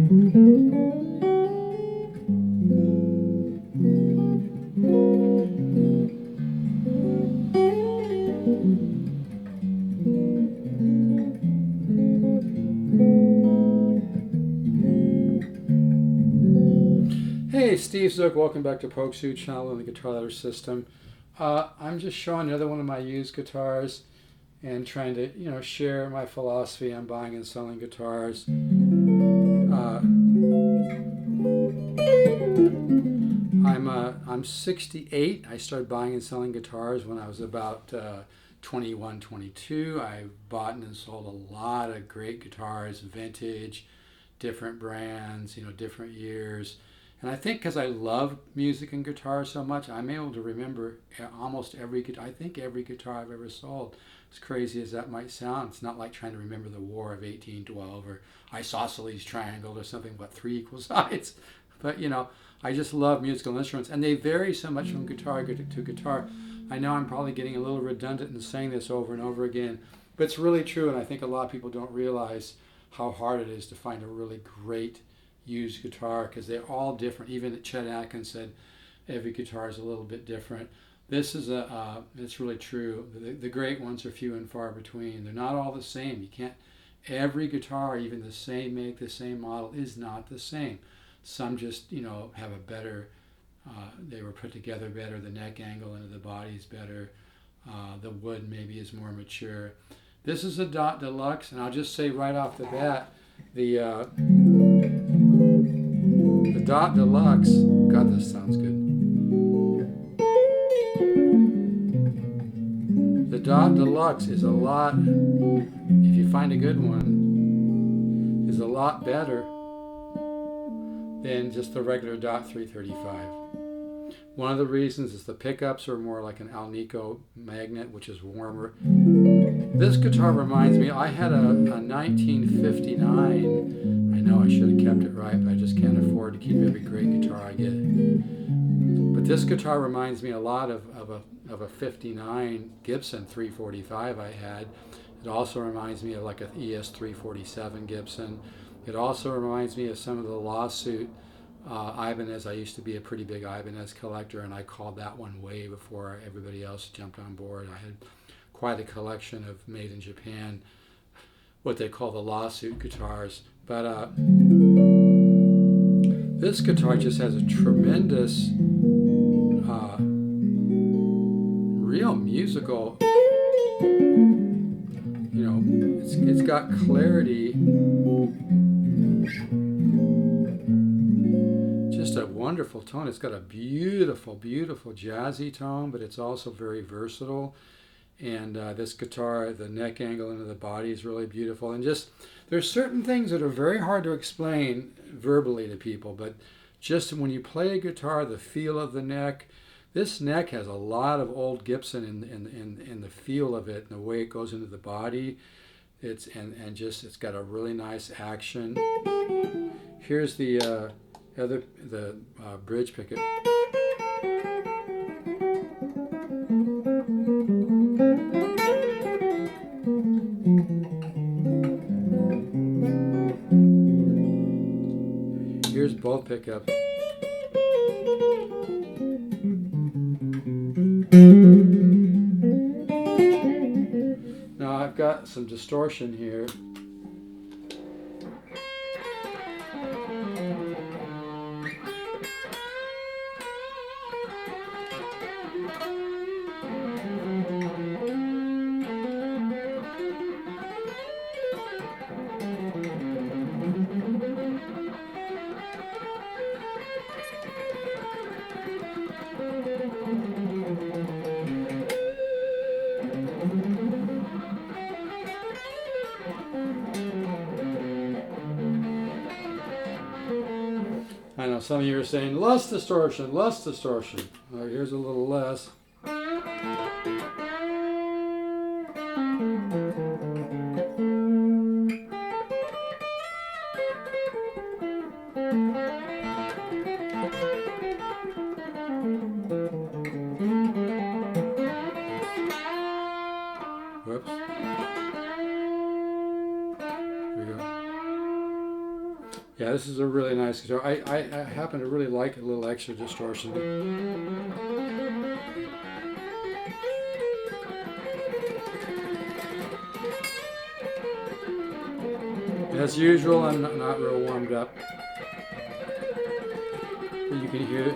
Hey, Steve Zook, welcome back to polkzoo channel and the Guitar Ladder System. I'm just showing another one of my used guitars and trying to, share my philosophy on buying and selling guitars. I'm 68. I started buying and selling guitars when I was about 21, 22. I bought and sold a lot of great guitars, vintage, different brands, different years. And I think because I love music and guitar so much, I'm able to remember almost every guitar. I think every guitar I've ever sold. As crazy as that might sound, it's not like trying to remember the War of 1812 or Isosceles Triangle or something, but 3 equal sides. But I just love musical instruments, and they vary so much from guitar to guitar. I know I'm probably getting a little redundant in saying this over and over again, but it's really true, and I think a lot of people don't realize how hard it is to find a really great used guitar, because they're all different. Even Chet Atkins said every guitar is a little bit different. This is it's really true. The great ones are few and far between. They're not all the same. You can't, every guitar, even the same make, the same model, is not the same. Some just, have a better, they were put together better, the neck angle into the body is better, the wood maybe is more mature. This is a Dot Deluxe, and I'll just say right off the bat, the Dot Deluxe, God, this sounds good. The Dot Deluxe is a lot, if you find a good one, is a lot better than just the regular Dot 335. One of the reasons is the pickups are more like an Alnico magnet, which is warmer. This guitar reminds me, I had a 1959. I know I should have kept it right, but I just can't afford to keep every great guitar I get. But this guitar reminds me a lot of a 59 Gibson 345 I had. It also reminds me of like an ES 347 Gibson. It also reminds me of some of the lawsuit Ibanez. I used to be a pretty big Ibanez collector, and I called that one way before everybody else jumped on board. I had quite a collection of made in Japan, what they call the lawsuit guitars. But this guitar just has a tremendous, real musical, it's got clarity, just a wonderful tone. It's got a beautiful, beautiful jazzy tone, but it's also very versatile. And this guitar, the neck angle into the body is really beautiful. And just, there's certain things that are very hard to explain verbally to people, but just when you play a guitar, the feel of the neck, this neck has a lot of old Gibson in the feel of it and the way it goes into the body. It's got a really nice action. Here's the bridge pickup. Here's both pickups. Now I've got some distortion here. I know some of you are saying, less distortion, less distortion. Here's a little less. Whoops. Here we go. Yeah, this is a really nice guitar. I happen to really like a little extra distortion. As usual, I'm not real warmed up. But you can hear it.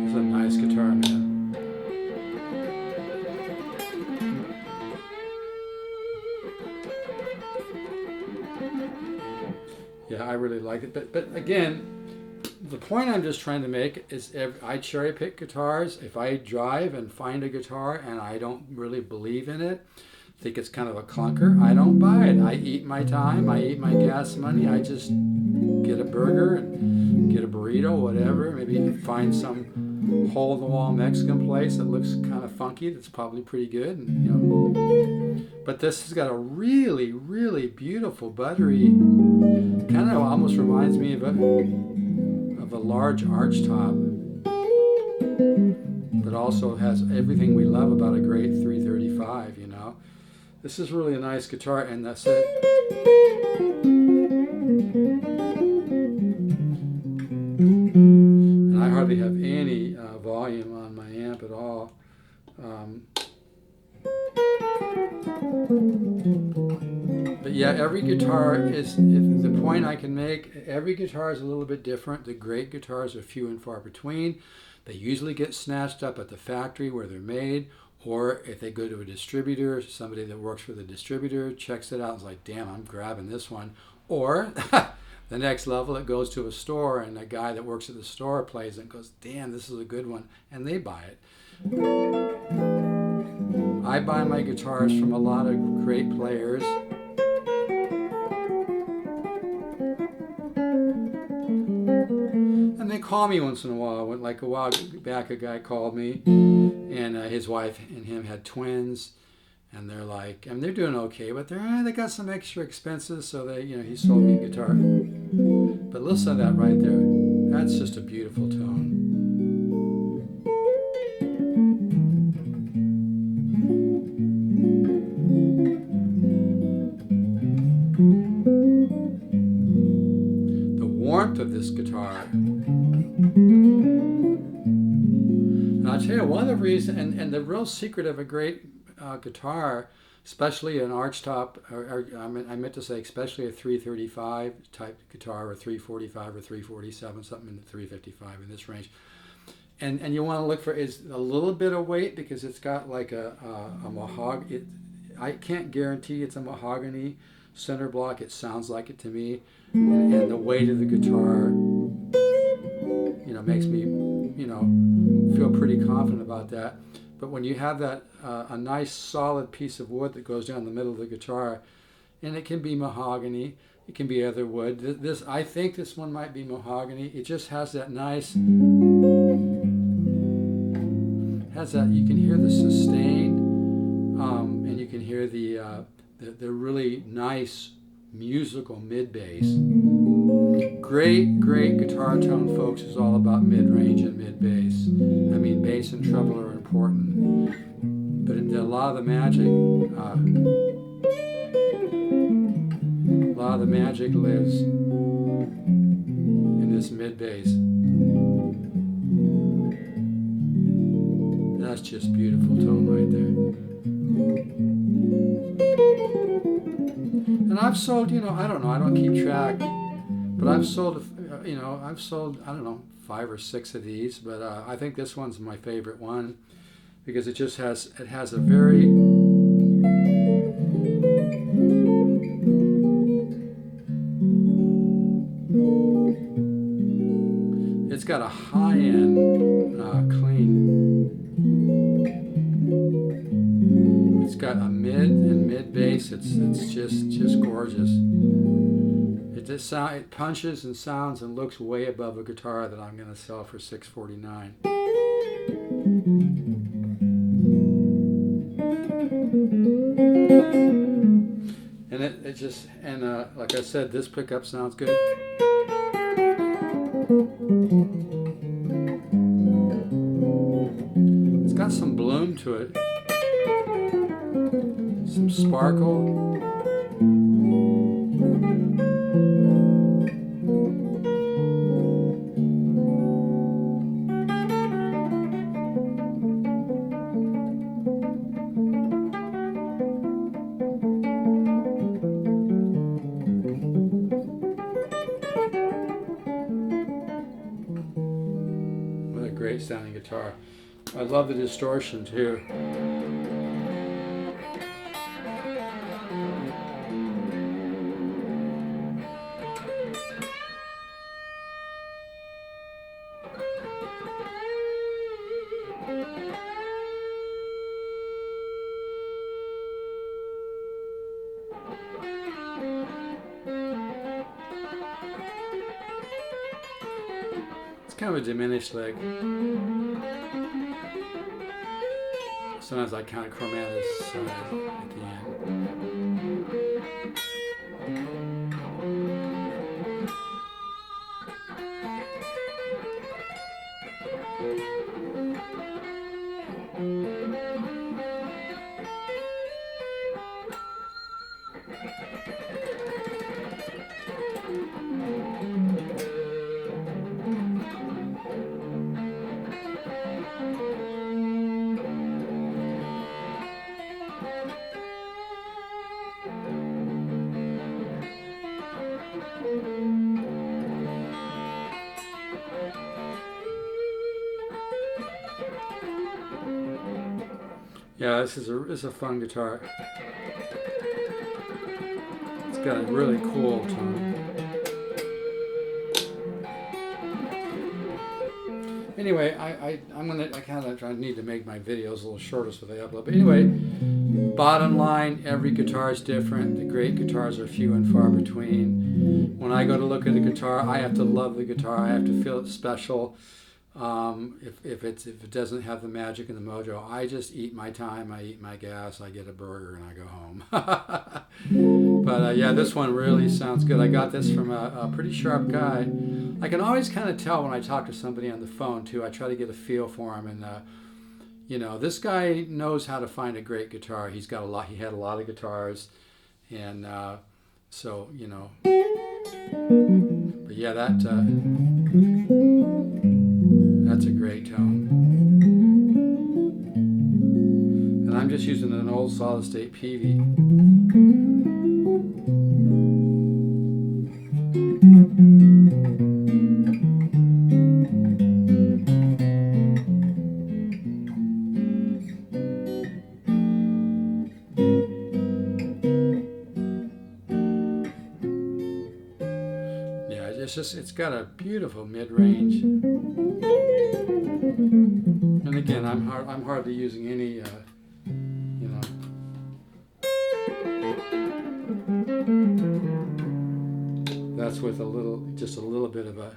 It's a nice guitar, man. Yeah, I really like it. But again, the point I'm just trying to make is I cherry pick guitars. If I drive and find a guitar and I don't really believe in it, think it's kind of a clunker, I don't buy it. I eat my time. I eat my gas money. I just get a burger and get a burrito, whatever. Maybe find some hole-in-the-wall Mexican place that looks kind of funky. That's probably pretty good. And, you know. But this has got a really, really beautiful buttery. Kind of almost reminds me of a large archtop, but also has everything we love about a great 335. You know, this is really a nice guitar, and that's it. And I hardly have any volume on my amp at all. But yeah, every guitar is, the point I can make, every guitar is a little bit different. The great guitars are few and far between. They usually get snatched up at the factory where they're made, or if they go to a distributor, somebody that works for the distributor checks it out and is like, damn, I'm grabbing this one. Or the next level, it goes to a store and a guy that works at the store plays it and goes, damn, this is a good one, and they buy it. I buy my guitars from a lot of great players. And they call me once in a while. Like a while back, a guy called me, and his wife and him had twins, and they're like, and they're doing okay, but they got some extra expenses, so they, you know, he sold me a guitar. But listen to that right there. That's just a beautiful tone. Warmth of this guitar. And I'll tell you one of the reasons, and the real secret of a great guitar, especially an archtop, or I meant to say especially a 335 type guitar, or 345 or 347, something in the 355 in this range. And you want to look for is a little bit of weight, because it's got like a mahogany. I can't guarantee it's a mahogany center block. It sounds like it to me, and the weight of the guitar, you know, makes me, you know, feel pretty confident about that. But when you have that a nice solid piece of wood that goes down the middle of the guitar, and it can be mahogany, it can be other wood. This, I think this one might be mahogany. It just has that nice, has that, you can hear the sustain, and you can hear the really nice musical mid-bass. Great guitar tone, folks, is all about mid-range and mid-bass. I mean, bass and treble are important, but a lot of the magic lives in this mid-bass. That's just beautiful tone right there. And I've sold, you know, I don't know, I don't keep track, but I've sold, you know, I don't know, 5 or 6 of these, but I think this one's my favorite one, because it just has, it has a very, it's got a high-end, clean, it's got a mid and mid bass. It's just gorgeous. It punches and sounds and looks way above a guitar that I'm going to sell for $649. And it just, and like I said, this pickup sounds good. It's got some bloom to it, some sparkle. What a great sounding guitar. I love the distortion too. It's kind of a diminished lick. Sometimes I kind of chromatis at the end. Yeah, this is a fun guitar. It's got a really cool tone. Anyway, I need to make my videos a little shorter so they upload. But anyway, bottom line, every guitar is different. The great guitars are few and far between. When I go to look at a guitar, I have to love the guitar. I have to feel it's special. If it doesn't have the magic and the mojo, I just eat my time, I eat my gas, I get a burger, and I go home. But yeah, this one really sounds good. I got this from a pretty sharp guy. I can always kind of tell when I talk to somebody on the phone too. I try to get a feel for him, and you know, this guy knows how to find a great guitar. He had a lot of guitars, and so you know. But yeah, that's a great tone. And I'm just using an old solid state Peavey. Yeah, it's got a beautiful mid-range. And again, I'm hardly using any, you know. That's with just a little bit of a.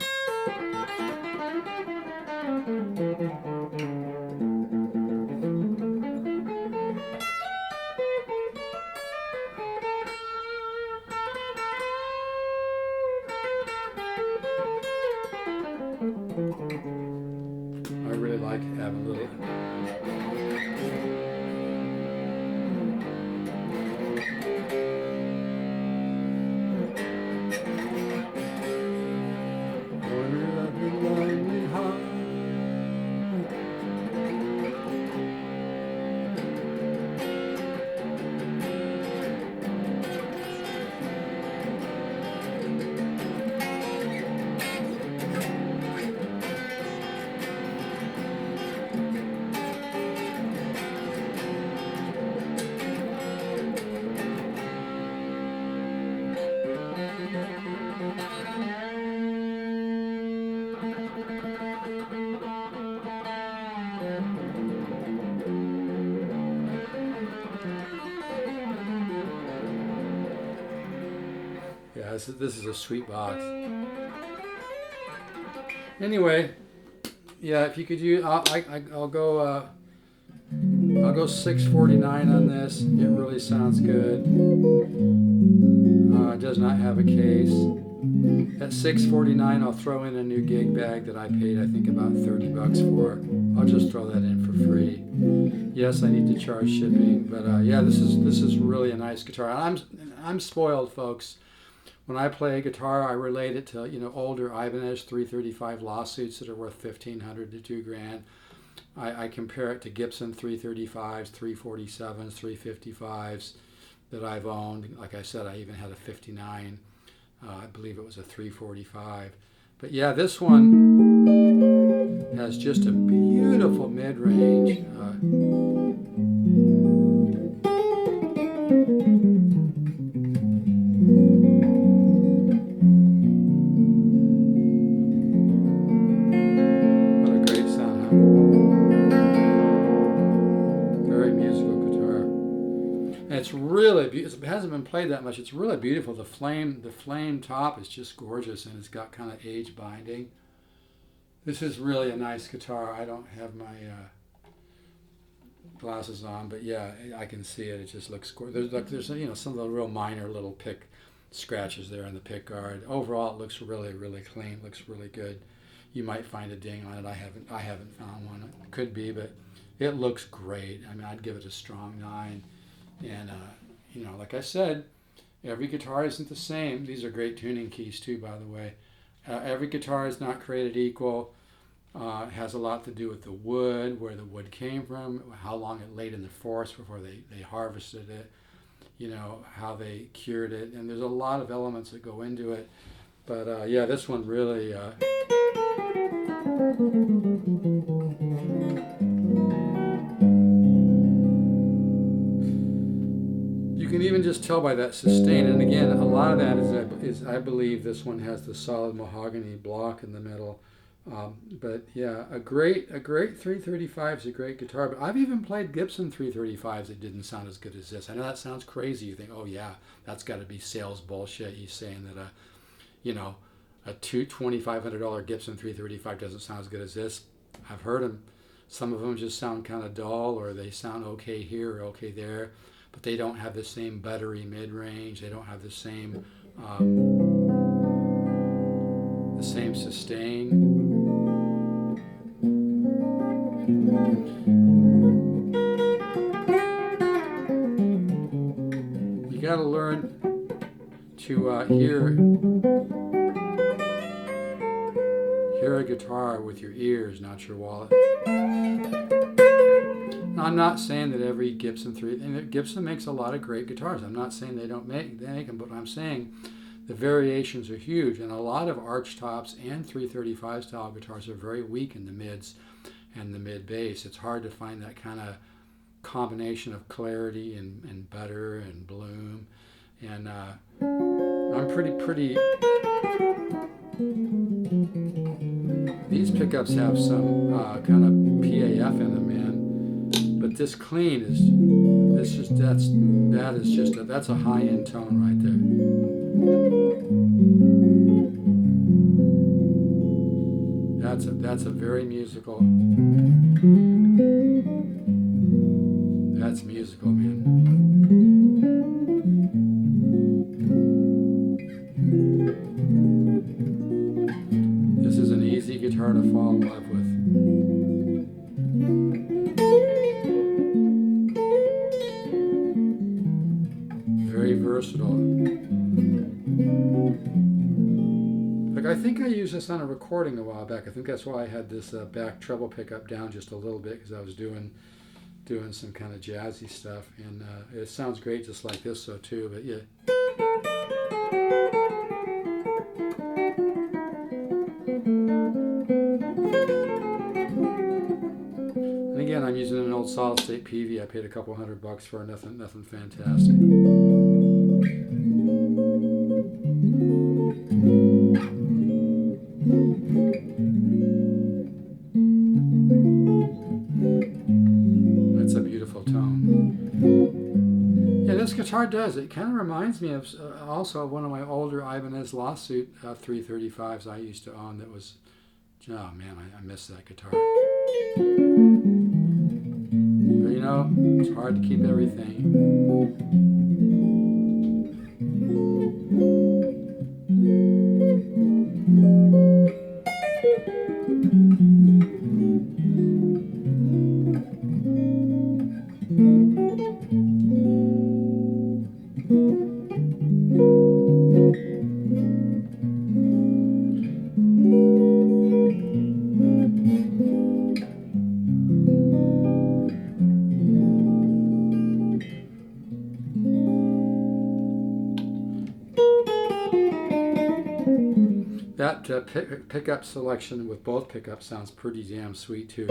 I really like having a little. Yeah, this is a sweet box. Anyway, yeah, if you could use, I'll go I'll go 649 on this. It really sounds good. It does not have a case. At 649, I'll throw in a new gig bag that I paid, I think, about 30 bucks for. I'll just throw that in for free. Yes, I need to charge shipping, but yeah, this is really a nice guitar. I'm spoiled, folks. When I play a guitar, I relate it to, you know, older Ibanez 335 lawsuits that are worth $1,500 to $2,000. I compare it to Gibson 335s, 347s, 355s that I've owned. Like I said, I even had a 59. I believe it was a 345. But yeah, this one has just a beautiful mid-range. What a great sound, huh? Very musical guitar. And it's really beautiful. It hasn't been played that much. It's really beautiful. The flame top is just gorgeous, and it's got kind of age binding. This is really a nice guitar. I don't have my glasses on, but yeah, I can see it. It just looks gorgeous. There's you know, some of the real minor little pick scratches there on the pick guard. Overall, it looks really, really clean. Looks really good. You might find a ding on it. I haven't found one. It could be, but it looks great. I mean, I'd give it a strong 9. And you know, like I said, every guitar isn't the same. These are great tuning keys too, by the way. Every guitar is not created equal. It has a lot to do with the wood, where the wood came from, how long it laid in the forest before they harvested it, you know, how they cured it. And there's a lot of elements that go into it. But yeah, this one really... You can even just tell by that sustain, and again, a lot of that is I believe this one has the solid mahogany block in the middle. But yeah, a great 335 is a great guitar. But I've even played Gibson 335s that didn't sound as good as this. I know that sounds crazy. You think, oh yeah, that's got to be sales bullshit. He's saying that you know, a $2,500 Gibson 335 doesn't sound as good as this. I've heard them. Some of them just sound kind of dull, or they sound okay here or okay there. But they don't have the same buttery mid-range. They don't have the same sustain. You got to learn to hear a guitar with your ears, not your wallet. I'm not saying that every Gibson Gibson makes a lot of great guitars. I'm not saying they make them, but I'm saying the variations are huge, and a lot of archtops and 335 style guitars are very weak in the mids and the mid bass. It's hard to find that kind of combination of clarity and butter and bloom. And I'm pretty. These pickups have some kind of PAF in them, man. But this clean is that's a high end tone right there. That's a very musical. That's musical, man. This is an easy guitar to fall in love with. Very versatile. Like, I think I used this on a recording a while back. I think that's why I had this back treble pickup down just a little bit, because I was doing some kind of jazzy stuff, and it sounds great just like this, so too. But yeah. And again, I'm using an old solid state PV. I paid a couple $100 for nothing fantastic. That's a beautiful tone. Yeah, this guitar does. It kind of reminds me of also of one of my older Ibanez lawsuit 335s I used to own. That was, oh man, I miss that guitar. Very know, it's hard to keep everything. That pickup selection with both pickups sounds pretty damn sweet too.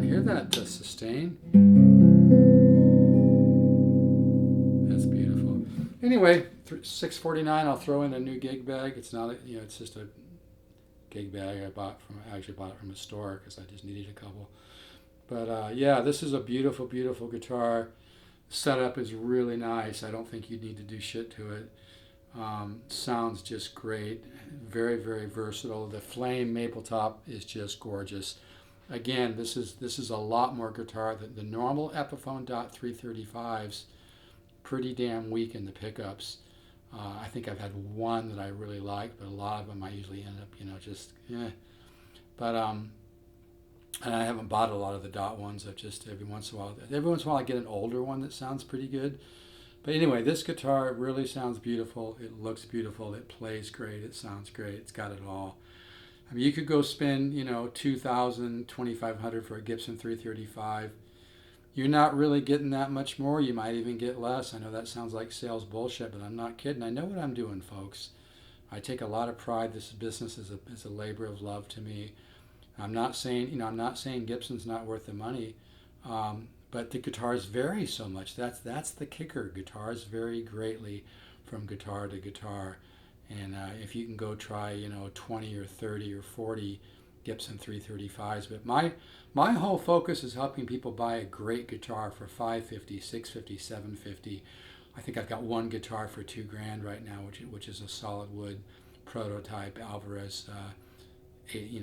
Hear that sustain? That's beautiful. Anyway, $6.49. I'll throw in a new gig bag. It's not, it's just a gig bag I actually bought it from a store because I just needed a couple. But yeah, this is a beautiful, beautiful guitar. Setup is really nice. I don't think you need to do shit to it. Sounds just great. Very, very versatile. The flame maple top is just gorgeous. Again, this is a lot more guitar than the normal Epiphone Dot 335s. Pretty damn weak in the pickups. I think I've had one that I really like, but a lot of them I usually end up, just But and I haven't bought a lot of the Dot ones. I've just every once in a while I get an older one that sounds pretty good. But anyway, this guitar really sounds beautiful. It looks beautiful. It plays great. It sounds great. It's got it all. I mean, you could go spend, $2,000, $2,500 for a Gibson 335. You're not really getting that much more. You might even get less. I know that sounds like sales bullshit, but I'm not kidding. I know what I'm doing, folks. I take a lot of pride. This business is a labor of love to me. I'm not saying, Gibson's not worth the money, but the guitars vary so much. That's the kicker. Guitars vary greatly from guitar to guitar. And if you can go try, 20 or 30 or 40 Gibson 335s. But my whole focus is helping people buy a great guitar for $550, $650, $750. I think I've got one guitar for $2,000 right now, which is a solid wood prototype Alvarez,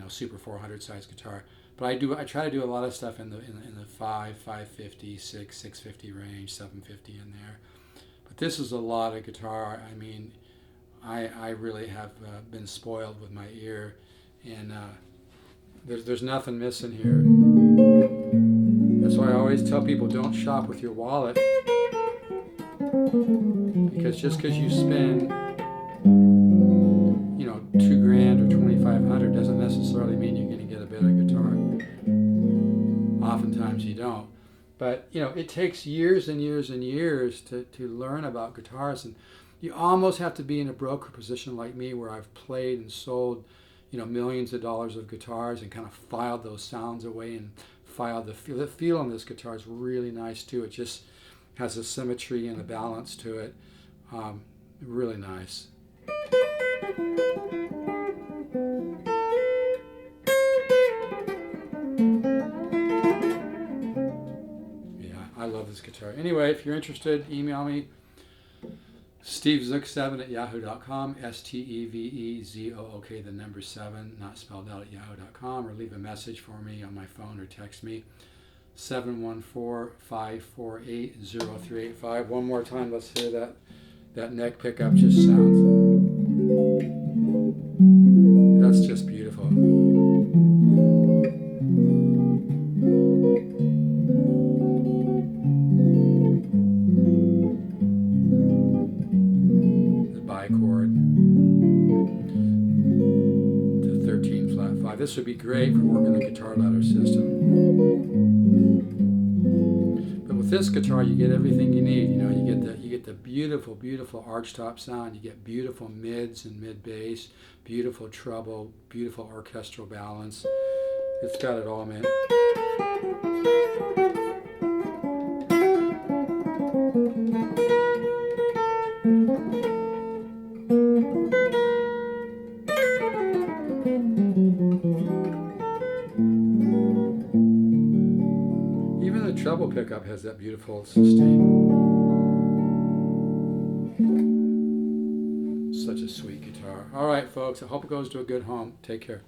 Super 400 size guitar. But I try to do a lot of stuff in the $550, $650 range, $750 in there. But this is a lot of guitar. I mean, I really have been spoiled with my ear, and there's nothing missing here. That's why I always tell people, don't shop with your wallet, because just because you spend $2,000 or $2,500 doesn't necessarily mean you're going to get a better guitar. Oftentimes you don't. But it takes years and years and years to learn about guitars, and you almost have to be in a broker position like me, where I've played and sold, millions of dollars of guitars and kind of filed those sounds away and filed the feel. The feel on this guitar is really nice too. It just has a symmetry and a balance to it. Really nice. Yeah, I love this guitar. Anyway, if you're interested, email me. stevezook7@yahoo.com, STEVEZOOK, the number 7, not spelled out, at yahoo.com, or leave a message for me on my phone or text me, 714-548-0385. One more time, let's hear that. That neck pickup just sounds, that's just beautiful. Chord to 13 flat 5. This would be great for working the guitar ladder system. But with this guitar, you get everything you need. You get the beautiful, beautiful archtop sound. You get beautiful mids and mid bass, beautiful treble, beautiful orchestral balance. It's got it all, man. Even the treble pickup has that beautiful sustain. guitar. All right, folks. I hope it goes to a good home. Take care.